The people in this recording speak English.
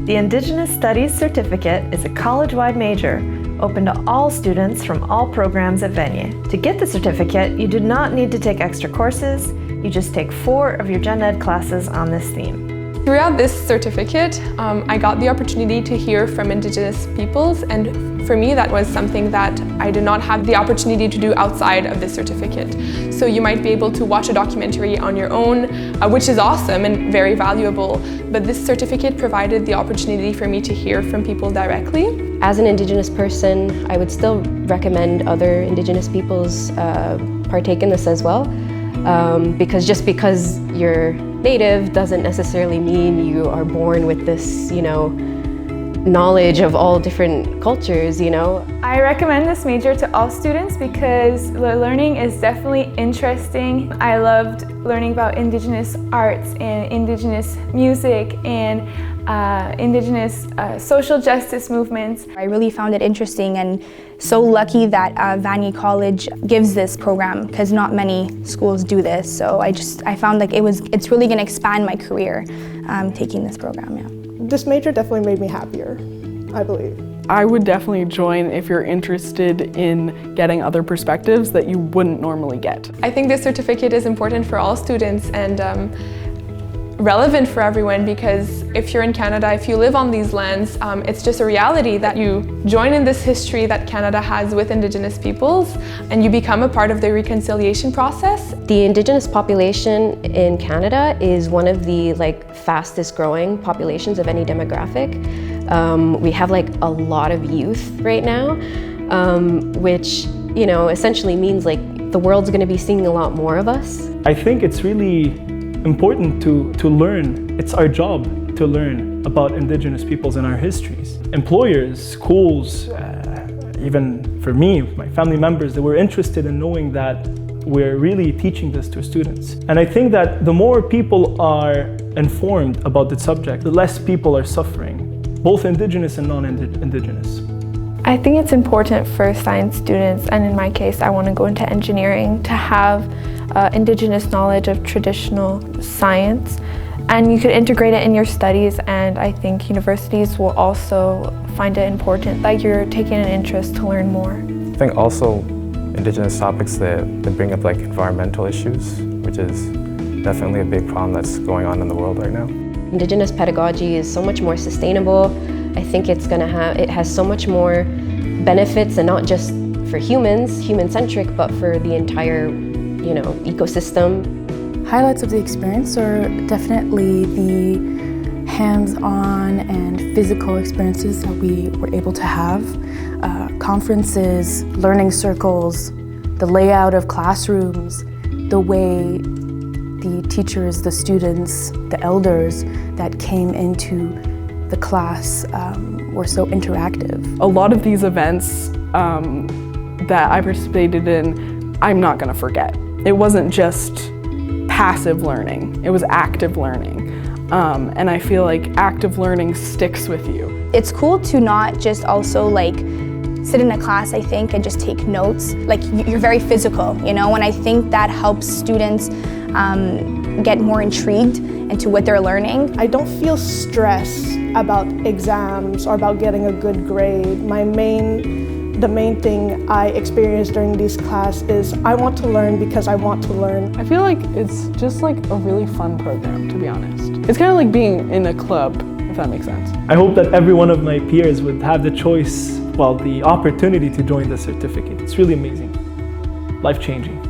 The Indigenous Studies Certificate is a college-wide major, open to all students from all programs at Vanier. To get the certificate, you do not need to take extra courses, you just take 4 of your Gen Ed classes on this theme. Throughout this certificate, I got the opportunity to hear from Indigenous peoples, and for me that was something that I did not have the opportunity to do outside of this certificate. So you might be able to watch a documentary on your own, which is awesome and very valuable, but this certificate provided the opportunity for me to hear from people directly. As an Indigenous person, I would still recommend other Indigenous peoples partake in this as well, because just because you're Native doesn't necessarily mean you are born with this, knowledge of all different cultures, I recommend this major to all students because the learning is definitely interesting. I loved learning about Indigenous arts and Indigenous music and Indigenous social justice movements. I really found it interesting and so lucky that Vanier College gives this program because not many schools do this. So I found like it's really going to expand my career taking this program. Yeah. This major definitely made me happier, I believe. I would definitely join if you're interested in getting other perspectives that you wouldn't normally get. I think this certificate is important for all students and relevant for everyone because if you're in Canada, if you live on these lands, it's just a reality that you join in this history that Canada has with Indigenous peoples and you become a part of the reconciliation process. The Indigenous population in Canada is one of the fastest growing populations of any demographic. We have a lot of youth right now, which essentially means the world's going to be seeing a lot more of us. I think it's really important to learn. It's our job to learn about Indigenous peoples and our histories. Employers, schools, even for me, my family members, they were interested in knowing that we're really teaching this to students. And I think that the more people are informed about the subject, the less people are suffering, both Indigenous and non-Indigenous. I think it's important for science students, and in my case I want to go into engineering, to have Indigenous knowledge of traditional science, and you could integrate it in your studies, and I think universities will also find it important that you're taking an interest to learn more. I think also Indigenous topics that bring up environmental issues, which is definitely a big problem that's going on in the world right now. Indigenous pedagogy is so much more sustainable. I think it has so much more benefits, and not just for humans, human-centric, but for the entire, ecosystem. Highlights of the experience are definitely the hands-on and physical experiences that we were able to have. Conferences, learning circles, the layout of classrooms, the way the teachers, the students, the elders that came into the class were so interactive. A lot of these events that I participated in, I'm not going to forget. It wasn't just passive learning, it was active learning. And I feel like active learning sticks with you. It's cool to not just also sit in a class, I think, and just take notes. You're very physical, and I think that helps students get more intrigued into what they're learning. I don't feel stress about exams or about getting a good grade. The main thing I experience during these classes is I want to learn because I want to learn. I feel like it's just a really fun program, to be honest. It's kind of like being in a club, if that makes sense. I hope that every one of my peers would have the choice, the opportunity to join the certificate. It's really amazing, life-changing.